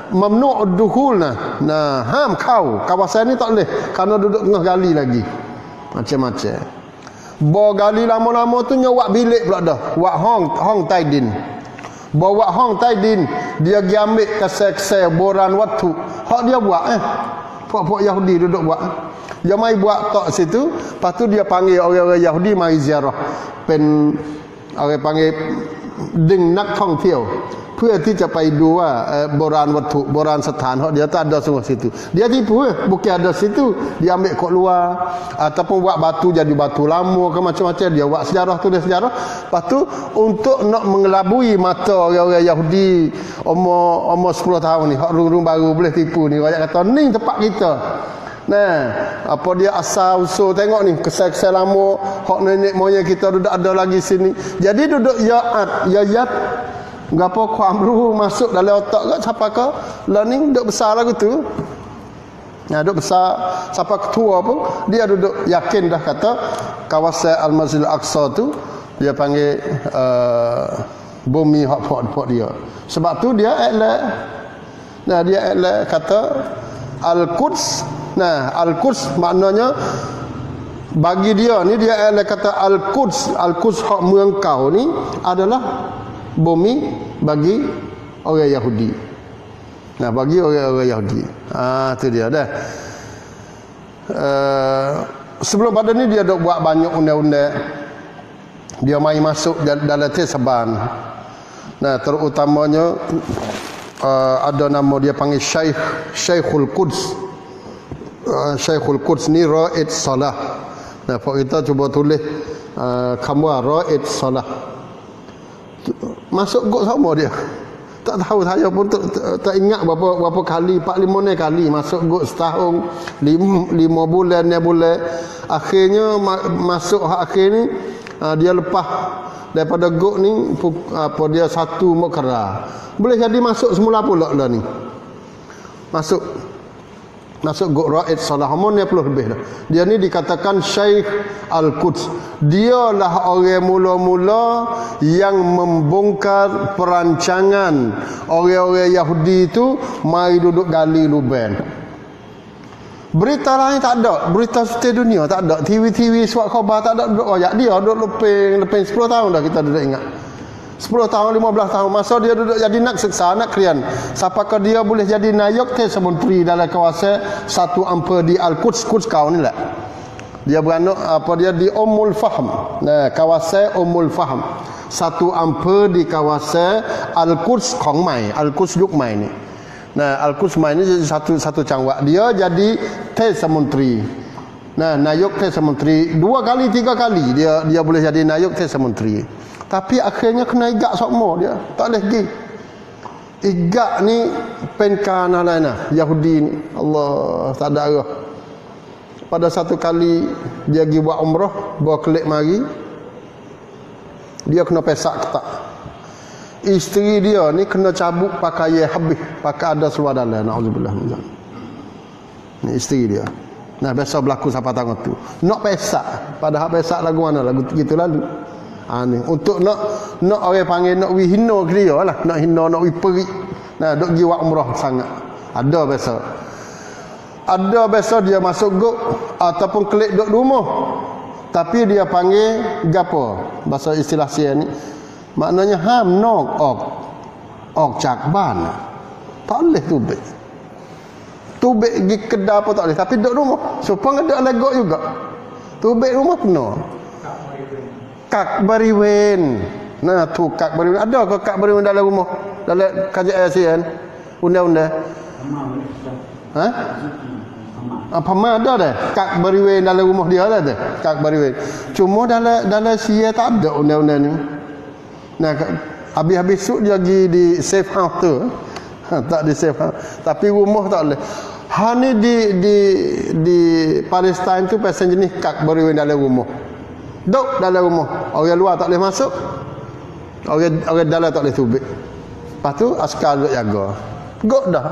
Mamnu' ad-dukhul nah. Ham kawasan ni tak boleh kerana duduk tengah gali lagi. Macam-macam. Bo gali lama-lama tu nyawak bilik pula dah. Wak hong taidin. Bawa hong taidin, dia pergi ambil kesel-kesel boran waktu. Hak dia buat Pok-pok Yahudi duduk buat. Dia mai buat tok situ, lepas tu dia panggil orang-orang Yahudi mai ziarah. Orang panggil deng nakท่องเที่ยว เพื่อที่จะไปดูว่าโบราณวัตถุโบราณสถานdia tak ada semua situ. Dia tipu bukan ada situ, dia ambil kat luar ataupun buat batu jadi batu lama ke macam-macam, dia buat sejarah, tulis sejarah. Lepas tu untuk nak mengelabui mata orang-orang Yahudi umur 10 tahun ni, hak rung-rung baru boleh tipu ni. Rakyat kata ni tempat kita. Nah, apa dia asal usul tengok ni kesal-kesal lama hak nenek moyang kita duduk ada lagi sini. Jadi duduk yat gapo kuamru masuk dalam otak kat siapa ke learning duduk besar lagu tu. Nah, duduk besar siapa ketua pun dia duduk yakin dah kata kawasan Al-Masjidil Aqsa tu dia panggil bumi hak pok dia. Sebab tu dia elak. Nah, dia elak kata Al-Quds. Nah, Al-Quds maknanya bagi dia ni dia kata Al-Quds hak mengkau ni adalah bumi bagi orang Yahudi. Nah, bagi orang Yahudi. Tu dia dah. Sebelum pada ni dia dok buat banyak undang-undang. Dia mai masuk dalam Tesaban. Nah, terutamanya ada nama dia panggil Syekhul Quds. Syekhul Quds ni Ra'id Salah. Nah, kita cuba tulis khamwa Ra'id Salah. Masuk gok sama dia. Tak tahu, saya pun tak ingat berapa kali, 4-5 kali masuk gok setahun, 5 bulan, 6 bulan. Akhirnya masuk akhir ni dia lepas daripada gok ni dia 1 Mokara. Boleh jadi masuk semula pula lah ni. Masuk gok Ra'id Salah umur 90 lebih dah. Dia ni dikatakan Syekh Al-Quds. Dialah orang mula-mula yang membongkar perancangan orang-orang Yahudi itu mai duduk gali lubang. Berita lain tak ada, berita seluruh dunia tak ada, TV surat khabar tak ada, duduk royak. Dia duduk leping 10 tahun dah kita duduk ingat. 10 tahun, 15 tahun. Masa dia duduk jadi nak seksa, nak krian. Siapakah dia boleh jadi nayok menteri dalam kawasan satu ampere di Al-Quds kau ni lah. Dia beranak dia di Ummul Fahm. Nah, kawasan Ummul Fahm. Satu ampere di kawasan Al-Quds Kong Mai, Al-Quds Duk Mai ni. Nah, Al-Quds Mai ni jadi satu cangwak. Dia jadi menteri. Nah, nayok menteri 2 kali 3 kali dia boleh jadi nayok menteri. Tapi akhirnya kena igak sokmo dia. Tak boleh pergi. Igak ni penkana lainah Yahudi ni. Allah, tak ada arah. Pada satu kali dia pergi buat umrah, bawa kelik mari. Dia kena pesak ketak. Isteri dia ni kena cabut pakaian habis, pakai ada seluar dalam. Nauzubillah min zalik. Ni isteri dia. Nah, biasa berlaku siapa tangan tu. Nak pesak, padahal pesak lagu mana? Lagu gitu lalu. Ni untuk nak orang panggil nak hina dia lah, nak hina, nak perik. Nah, duk pergi buat umrah sangat. Ada biasa dia masuk gok ataupun kelik duk rumah. Tapi dia panggil gapo? Bahasa istilah sia ni. Maknanya ham nok ok cakban. Tak boleh tubik. Tubik pergi kedai apa tak boleh, tapi duk rumah. Supaya ada legok juga. Tubik rumah penuh. Kak bariwen. Nah, tu kak bariwen. Ada ke kak bariwen dalam rumah? Dalam kajian ASEAN? Undang-undang. Apa ada dah kad beriwen dalam rumah dia dah tu. Kad beriwen. Cuma dalam Syria tak ada undang-undang ni. Nah, habis-habis suk dia pergi di safe house tu. Tak di safe house. Tapi rumah tak boleh. Ni di Palestin tu pasal jenis kad beriwen dalam rumah. Duk dalam rumah. Orang luar tak boleh masuk. Orang dalam tak boleh tubik. Lepas tu askar duk jaga. Gok dah.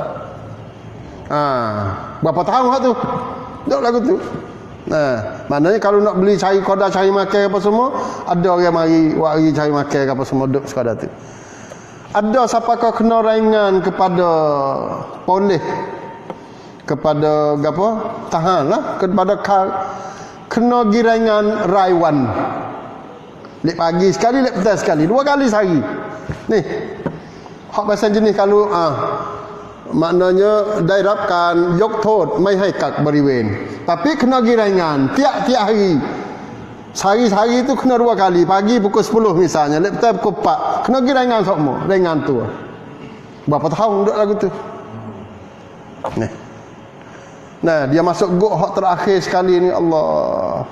Berapa tahun hak tu? Duk lagu tu. Maknanya kalau nak beli cari koda cari makan apa semua, ada orang mari cari makan apa semua duk sekadar tu. Ada siapa kau kena ringan kepada polis, kepada apa? Tahan lah, kepada kena girangan raiwan. Lek pagi sekali, lek petang sekali, 2 kali sehari. Ni. Hak pasal jenis kalau maknanya dairabkan yok thot mai hai kak beriwen. Tapi kena girangan tiap-tiap hari. Sehari-hari tu kena 2 kali. Pagi pukul 10 misalnya, lek petang pukul 4. Kena girangan semua, ringan tu. Berapa tahun duduk lagu tu? Ni. Nah, dia masuk gok hak terakhir sekali ni, Allah.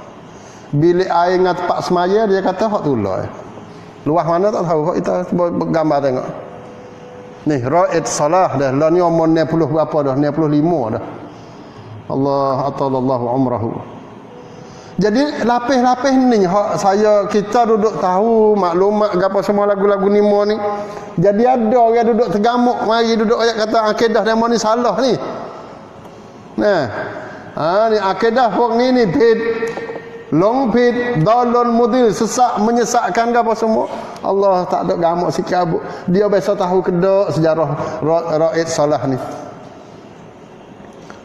Bilik air dengan tempat semaya, dia kata hak tu lah. Luah mana tak tahu, hak kita gambar tengok. Ni Raid Salah dah. Lah ni umur 90 berapa dah? 95 dah. Allah atallahu umrahu. Jadi lapis-lapis ni hak kita duduk tahu maklumat apa semua lagu-lagu Nimo ni. Jadi ada orang duduk tergamuk mari duduk ayat kata akidah demo ni salah ni. Nah. Ni akidah pok ni pit long pit dalon mudil sesak menyesatkan apa semua. Allah tak ada gamuk sikit abuk. Dia biasa tahu kedak sejarah Raid Salah ni.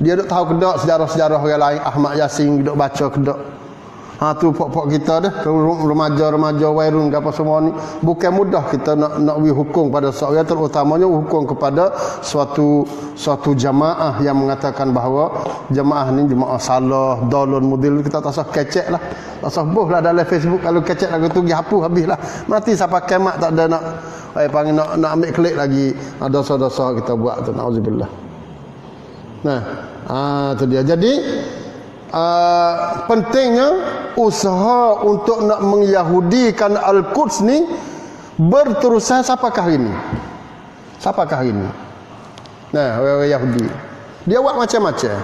Dia duk tahu kedak sejarah-sejarah orang lain. Ahmad Yasin duk baca kedak. Tu pok-pok kita dah, remaja-remaja wairun apa semua ni. Bukan mudah kita nak hukum pada seorang, terutamanya hukum kepada suatu jamaah yang mengatakan bahawa jamaah ni jamaah salah, dalun mudil. Kita tak usah kecek lah. Tak usah boh lah dalam Facebook. Kalau kecek lagu tu pergi hapus habislah. Mati sampai kiamat tak ada panggil nak ambil klik lagi dosa-dosa kita buat tu. Nauzubillah. Nah, tu dia. Jadi pentingnya usaha untuk nak mengyahudikan Al-Quds ni berterusan siapakah ini? Siapakah ini? Nah, orang Yahudi. Dia buat macam-macam.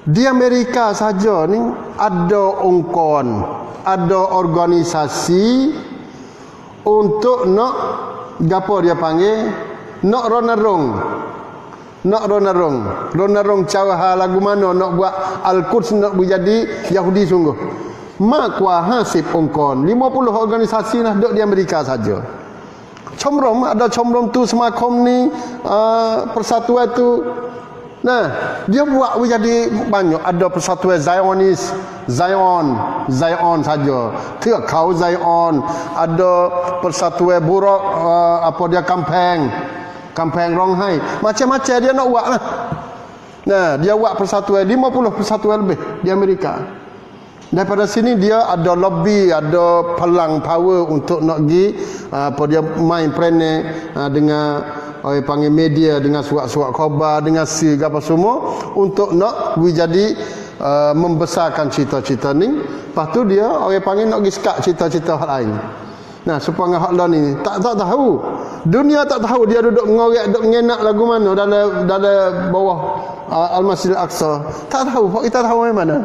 Di Amerika saja ni ada ongkon, ada organisasi untuk nak gapo dia panggil? Nak ronarong cara lagu mana nak buat Al-Quds nak menjadi Yahudi sungguh. Mak hasib ongkon 50 organisasi lah duduk di Amerika saja. Comrom ada comrom tu semakom ni persatuan tu. Nah, dia buat menjadi banyak. Ada persatuan Zionis, Zion saja. Tidak kau Zion. Ada persatuan Buruk Kampeng Ronghai. Macam-macam dia nak buat lah. Nah, dia buat persatuan 50 persatuan lebih di Amerika. Daripada sini dia ada lobby, ada pelang power untuk nak pergi dia main peranan dengan orang panggil media, dengan surat-surat khabar, dengan apa semua untuk nak jadi membesarkan cita-cita ni. Lepas tu dia orang panggil nak pergi sekat cita-cita hal lain. Nah, supaya hak lah ni tak tahu. Dunia tak tahu dia duduk mengorek, duduk mengenak lagu mana dalam bawah Al-Masjid Al-Aqsa. Tak tahu. Hak kita tahu mana?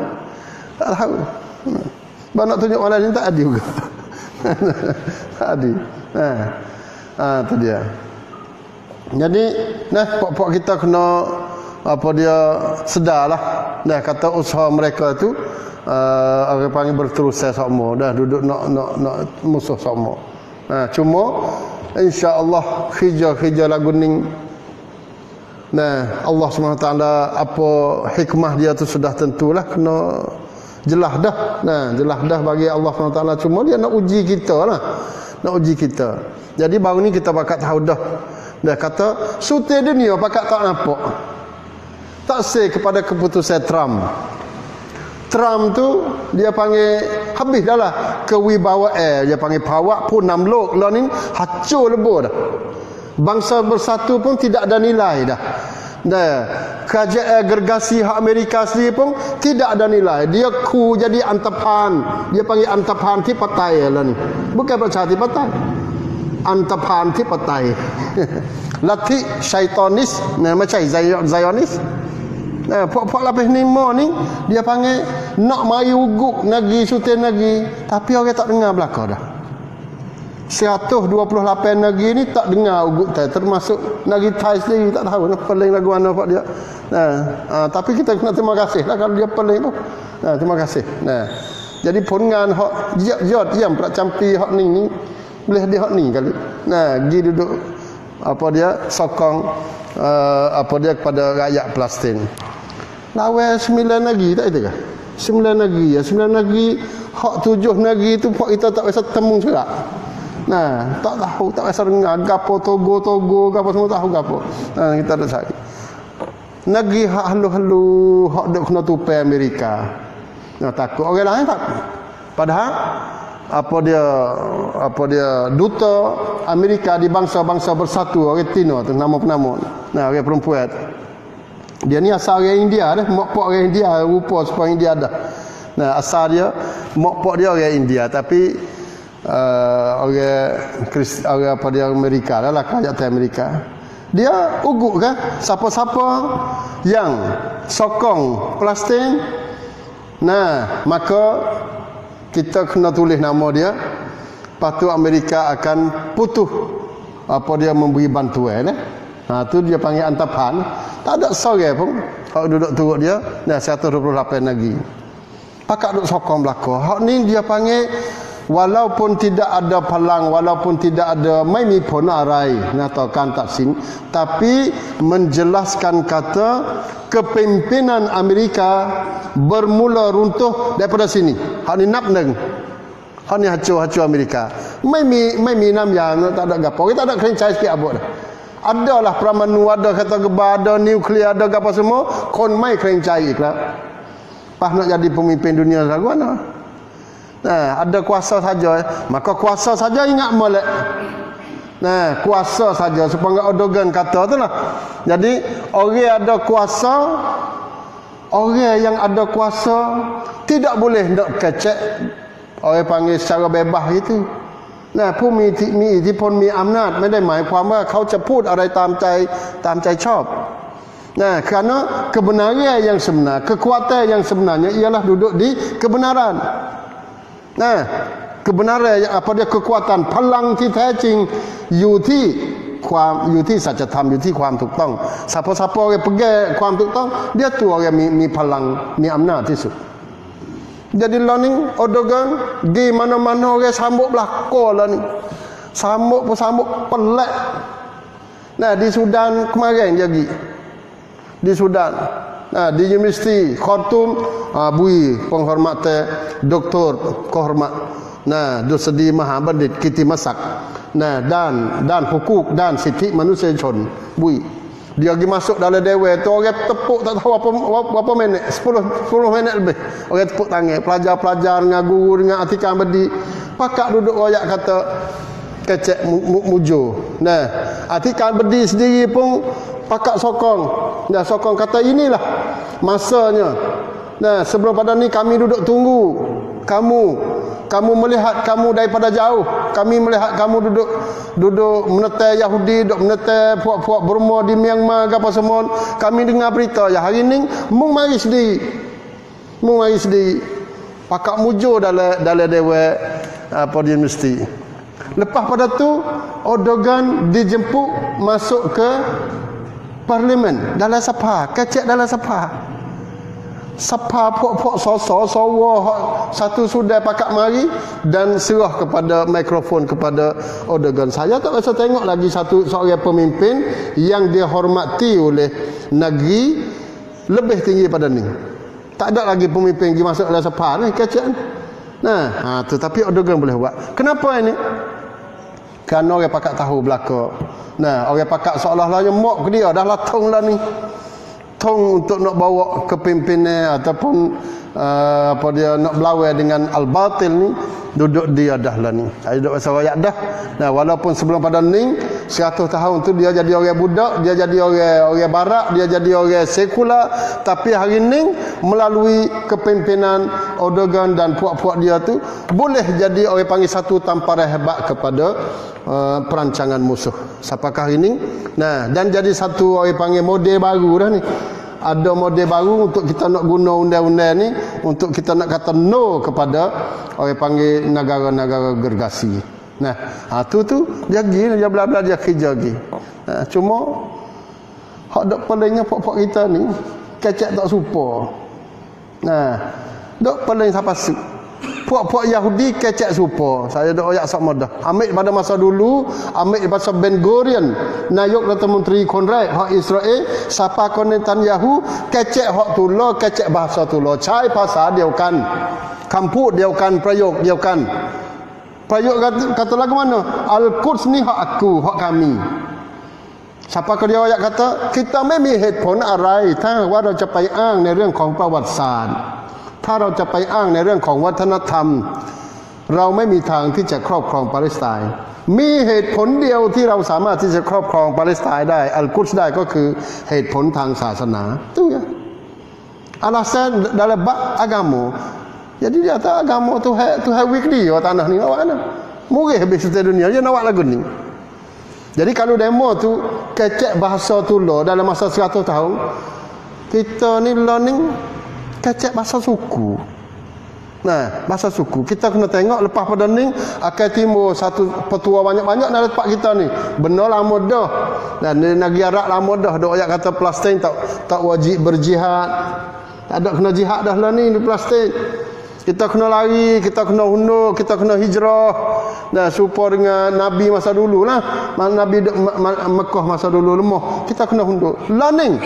Tak tahu. Bah nak tunjuk orang lain tak ada juga. Tak ada. Tu dia. Jadi, pok-pok kita kena sedarlah. Dah kata usaha mereka tu orang panggil berterusan sama. Dah duduk nak musuh sama. Cuma insya-Allah khija lagu ni. Allah SWT apa hikmah dia tu sudah tentulah kena jelas dah. Jelas dah bagi Allah SWT. Cuma dia nak uji kita lah. Nak uji kita. Jadi baru ni kita bakat tahu dah. Dia kata suti dunia pakat tak nampak. Tak say kepada keputusan Trump. Trump tu dia panggil habis dah lah kewibawaan, dia panggil pawak pun 6 lok lah ni hancur lebur dah. Bangsa bersatu pun tidak ada nilai dah. kerajaan gergasi hak Amerika sendiri pun tidak ada nilai. Dia ku jadi antapan. Dia panggil antapan Thipatai lah ni. Bukan Prachadipatai. Antapan Thipatai. Lati syaitonis, macam Zionis. Puak-puak lapis nimo ni dia panggil nak mari uguk negeri sutin negeri, tapi orang tak dengar belaka dah. 128 negeri ni tak dengar ugut Thai, termasuk negeri Thai sendiri tak tahu nak peling lagu mana pak dia. Tapi kita kena terima kasih lah kalau dia peling tu. Terima kasih. Jadi pongan hak jot jam prak campi hak ni boleh dia hak ni kali. Gi duduk apa dia sokong apa dia kepada rakyat Palestin. Lawan 9 negeri tak itu ke? 9 negeri ya, 9 negeri hak 7 negeri tu pak kita tak biasa temu juga. Tak tahu, tak biasa dengar gapo Togo gapo semua tahu gapo. Kita tak cari. Negeri hak halu-halu hak duk kena tupai Amerika. Takut orang lain tak. Padahal apa dia duta Amerika di bangsa-bangsa bersatu orang Tino tu nama-nama. Orang perempuan. Dia ni asal orang India dah, mak pak orang India, rupa supaya India dah. Asal dia mak pak dia orang India tapi orang apa dia Amerika lah rakyat Amerika. Dia uguk kan siapa-siapa yang sokong Palestin, maka kita kena tulis nama dia. Lepas tu Amerika akan putus apa dia memberi bantuan tu dia panggil antapan. Tak ada seorang pun hak duduk turut dia 128 negeri. Pakak duduk sokong belaka. Hak ni dia panggil walaupun tidak ada palang, walaupun tidak ada maimi pun arai nyatakan taksin, tapi menjelaskan kata kepimpinan Amerika bermula runtuh daripada sini. Hak ni napneng. Hak ni hacu Amerika. Maimi nam yang tak ada gapo. Kita tak ada kerencai sikit abot dah. Adalah Pramanu, ada kata geba, ada nuklear, ada gapo semua, kon mai kerencai lah. Pas nak jadi pemimpin dunia lagu mana? Ada kuasa saja, maka kuasa saja ingat molek. Kuasa saja supaya Erdogan kata tu lah. Jadi orang ada kuasa, orang yang ada kuasa tidak boleh nak kecek. Orang panggil secara bebas itu. ผู้มีอิทธิพลมีอำนาจไม่ได้หมายความว่าเขาจะพูดอะไรตามใจชอบ kerana kebenaran yang sebenar, kekuatan yang sebenarnya ialah duduk di kebenaran. Kebenaran yang apa dia kekuatan พลังที่แท้จริงอยู่ที่สัจธรรมอยู่ที่ความถูกต้อง siapa-siapa orang pegang ความถูกต้อง dia tu orangมีพลังมีอำนาจที่สุด Jadi lah ni Erdogan di mana-mana orang sambut belaka lah ni. Sambut pelik. Di Sudan kemarin dia pergi. Di Sudan. Di Universiti Khartoum bui penghormatan doktor kehormat. Dosedi Maha Bandit Kiti Masak. Dan hukuk dan siti manusia chon bui. Dia pergi masuk dalam dewan tu orang tepuk tak tahu berapa minit, 10 minit lebih. Orang tepuk tangan, pelajar-pelajar dengan guru dengan Atikan Bedi. Pakak duduk royak kata kecek mujo. Atikan Bedi sendiri pun pakak sokong. Sokong kata inilah masanya. Sebelum pada ni kami duduk tunggu kamu melihat kamu daripada jauh. Kami melihat kamu duduk menetai Yahudi, duduk menetai puak-puak Burma di Myanmar apa semua. Kami dengar berita ya hari ni mung mari sendiri. Pakak mujo dalam dewan apa dia mesti. Lepas pada tu Erdogan dijemput masuk ke parlimen dalam Sabha, kecek dalam Sabha. Sapa pok-pok sawa satu sudah pakak mari dan serah kepada mikrofon kepada Erdogan. Saya tak biasa tengok lagi seorang pemimpin yang dihormati oleh negeri lebih tinggi pada ni. Tak ada lagi pemimpin pergi masuk dalam Sabha ni kecek. Tetapi Erdogan boleh buat. Kenapa ini? Kerana orang pakak tahu belaka. Orang pakak seolah-olah mak ke dia dah latong lah ni. Untuk nak bawa kepimpinan ataupun apa dia nak berlawan dengan al-batil ni duduk dia dah lah ni. Duduk pasal rakyat dah. Walaupun sebelum pada ni 100 tahun tu dia jadi orang budak, dia jadi orang barat, dia jadi orang sekular, tapi hari ni melalui kepimpinan Erdogan dan puak-puak dia tu boleh jadi orang panggil satu tamparan hebat kepada perancangan musuh. Siapakah ini? Nah, dan jadi satu orang panggil model baru dah ni. Ada model baru untuk kita nak guna undang-undang ni, untuk kita nak kata no kepada orang panggil negara-negara gergasi. Nah, tu dia pergi, dia bela-bela, dia kerja lagi. Cuma hak dok palingnya pok-pok kita ni kecek tak supa. Nah, dok paling siapa su. Puak-puak Yahudi kecek supa. Saya dok ayat sama dah. Ambil pada masa dulu, ambil pada Ben Gurion, Nayuk Datuk Menteri Konrad hak Israel, siapa Netanyahu kecek hak tulo, kecek bahasa tulo. Cai pasal dia kan. Kampuk dia kan, prayok dia kan. Prayok kata lagu mana? Al-Quds ni hak aku, hak kami. Siapa dia ayat kata, kitaไม่มีเหตุผลอะไรถ้าว่าเราจะไปอ้างในเรื่องของประวัติศาสตร์ถ้าเราจะไปอ้างในเรื่องของวัฒนธรรมเราไม่มีทางที่จะครอบครองปาเลสไตน์มีเหตุผลเดียวที่เราสามารถที่จะครอบครองปาเลสไตน์ได้อัลกุดส์ได้ก็คือเหตุผลทางศาสนาitu ya alasan dalam bab agama jadi dia kata agama tu hai week dia tanah ni awak mana murih habis seluruh dunia je nak buat lagu ni. Jadi kalau demo tu kecek bahasa tu lo dalam masa 100 tahun kita ni learning kecek bahasa suku. Nah, bahasa suku kita kena tengok lepas pada ni akan timbul satu petua banyak-banyak dalam tempat kita ni. Benar lama dah. Dan di negeri Arab lama dah dok ayat kata Palestin tak wajib berjihad. Tak ada kena jihad dah lah ni di Palestin. Kita kena lari, kita kena hundur, kita kena hijrah. Nah, serupa dengan Nabi masa dulu lah. Nabi Mekah masa dulu lemah. Kita kena hundur. Learning.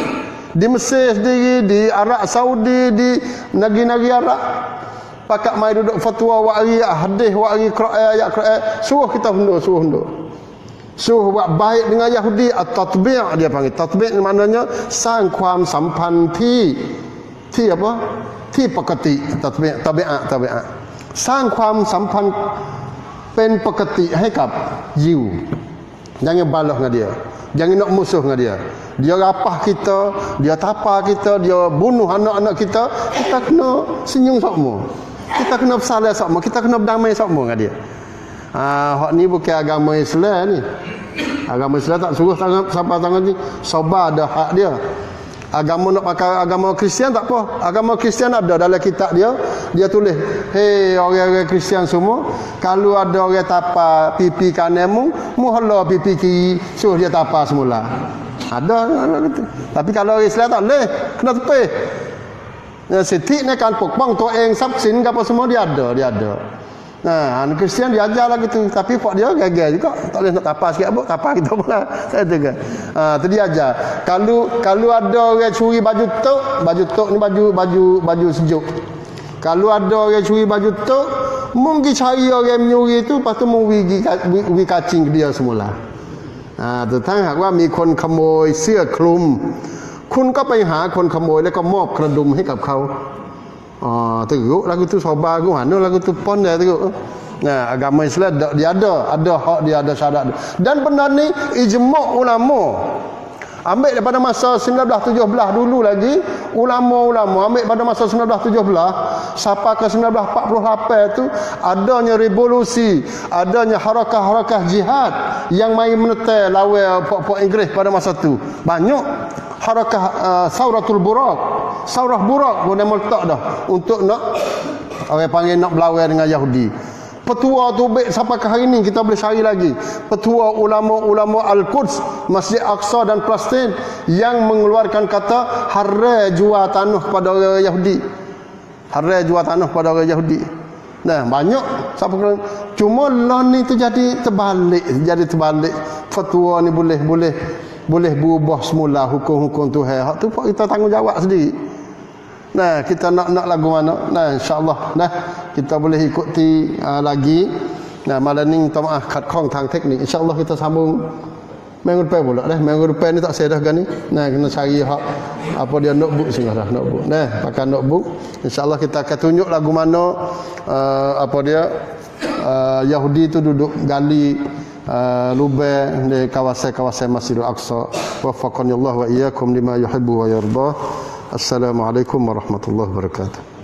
Di Mesir sendiri, di Arab Saudi, di negeri-negeri Arab. Pakat mai duduk fatwa wa'ari, hadis wa'ari, ayat Quran. Suruh kita hundur, suruh hundur. Suruh buat baik dengan Yahudi. At-tatbi' dia panggil. Tatbi' maknanya sangความสัมพันธ์ที่apa? ที่ปกติtabi'at สร้างความสัมพันธ์เป็นปกติให้กับยิว jangan balas dengan dia, jangan nak musuh dengan dia. Dia rapah kita, dia tapa kita, dia bunuh anak-anak kita, kita kena senyum sama, kita kena bersalah sama, kita kena berdamai sama dengan dia. Hak ni bukan agama Islam ni. Agama Islam tak suruh sampai tangan ni sabar, ada hak dia. Agama nak pakai agama Kristian tak apa. Agama Kristian ada dalam kitab dia tulis, "Hei orang-orang Kristian semua, kalau ada orang tapa pipi kananmu, hala pipi kiri, suruh dia tapa semula." Ada gitu. Tapi kalau orang Islam tak boleh, kena tepi. Sithi ni kan pokpongตัวเอง ทรัพย์สินapa semua dia ada. Nah, Kristian dia ajar lah gitu, tapi pak dia gagal juga. Tak boleh nak tapa sikit apa, tapa kita pula. Saya dengar. Tu dia ajar. Kalau ada orang curi baju tok ni baju sejuk. Kalau ada orang curi baju tok, mungkin cari orang menyuri tu, lepas tu mungkin kacing ke dia semula. แต่ถ้าหากว่ามีคนขโมยเสื้อคลุมคุณก็ไปหาคนขโมยแล้วก็มอบกระดุมให้กับเขาteruk lagu tu sabar aku mana lagu tu pon dia teruk. Nah, agama Islam dia ada hak dia, ada syarat dia. Dan benda ni ijma' ulama. Ambil daripada masa 1917 dulu lagi, ulama-ulama ambil pada masa 1917 sampai ke 1948 tu adanya revolusi, adanya harakah-harakah jihad yang mai menetai lawan pok-pok Inggeris pada masa tu. Banyak harakah Sauratul Buraq. Saurah Buraq pun dah meletak dah untuk nak orang panggil nak berlawan dengan Yahudi. Petua tu baik sampai ke hari ni kita boleh cari lagi. Petua ulama-ulama Al-Quds, Masjid Aqsa dan Palestin yang mengeluarkan kata haram jual tanah pada orang Yahudi. Haram jual tanah pada orang Yahudi. Nah, banyak siapa cuma lah ni tu jadi terbalik. Fatwa ni boleh berubah semula hukum-hukum Tuhan. Hak tu kita tanggungjawab sendiri. Nah, kita nak lagu mana? Nah, insya-Allah kita boleh ikuti lagi. Nah, malam ni minta maaf kat kong tang teknik. Insya-Allah kita sambung minggu depan pula dah. Minggu depan ni tak saya dah gani. Nah, kena cari hak apa dia notebook singgah dah notebook. Nah, pakai notebook. Insya-Allah kita akan tunjuk lagu mana apa dia Yahudi tu duduk gali lubang di kawasan-kawasan Masjidil Aqsa. Waffaqani Allah wa iyyakum lima yuhibbu wa yardah. Assalamualaikum warahmatullahi wabarakatuh.